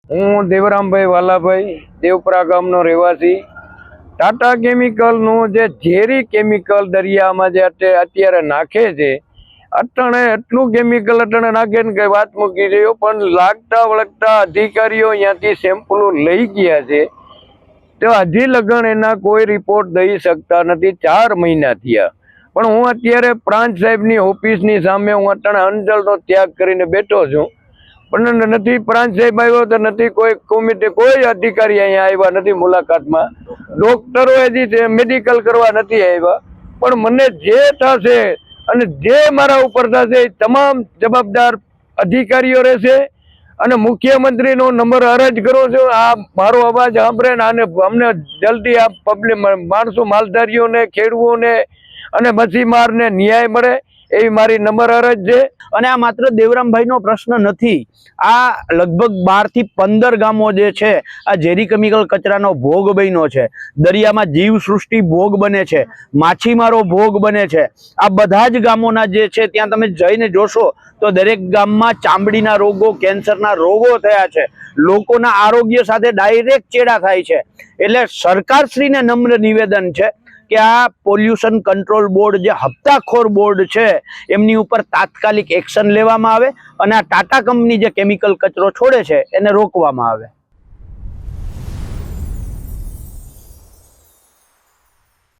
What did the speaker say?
હું દેવરામભાઈ વાલાભાઈ દેવપરા ગામનો રહેવાસી। ટાટા કેમિકલનું જે ઝેરી કેમિકલ દરિયામાં જે અત્યારે નાખે છે, અટણે એટલું કેમિકલ અટણે નાખે ને કઈ વાત મૂકી રહ્યો, પણ લાગતા વળગતા અધિકારીઓ અહીંયાથી સેમ્પલો લઈ ગયા છે, તો હજી લગન એના કોઈ રિપોર્ટ દઈ શકતા નથી। 4 મહિના થયા, પણ હું અત્યારે પ્રાંત સાહેબની ઓફિસની સામે હું અટણે અંજલનો ત્યાગ કરીને બેઠો છું, પણ નથી પ્રાંત સાહેબ આવ્યો તો નથી કોઈ કોમિટી, કોઈ અધિકારી અહીંયા આવ્યા નથી મુલાકાતમાં, ડોક્ટરો હજી મેડિકલ કરવા નથી આવ્યા। પણ મને જે થશે અને જે મારા ઉપર થશે એ તમામ જવાબદાર અધિકારીઓ રહેશે અને મુખ્યમંત્રીનો નંબર અરજ કરું છું, આ મારો અવાજ સાંભળે ને આને અમને જલ્દી આ પબ્લિક માણસો, માલધારીઓને, ખેડૂતોને અને મચ્છીમારને ન્યાય મળે એવી મારી નંબર અરજ છે। અને આ માત્ર દેવરામભાઈનો પ્રશ્ન નથી, આ લગભગ 12 થી 15 ગામો જે છે આ ઝેરી કેમિકલ કચરાનો ભોગ બન્યો છે। દરિયામાં જીવ સૃષ્ટિ ભોગ બને છે, માછીમારો ભોગ બને છે। આ બધા જ ગામોના જે છે ત્યાં તમે જઈને જોશો તો દરેક ગામમાં ચામડીના રોગો, કેન્સરના રોગો થયા છે, લોકોના આરોગ્ય સાથે ડાયરેક્ટ ચેડા થાય છે। એટલે સરકારશ્રીને નમ્ર નિવેદન છે કે આ પોલ્યુશન કંટ્રોલ બોર્ડ જે હપ્તાખોર બોર્ડ છે એમની ઉપર તાત્કાલિક એક્શન લેવામાં આવે અને આ ટાટા કંપની જે કેમિકલ કચરો છોડે છે એને રોકવામાં આવે।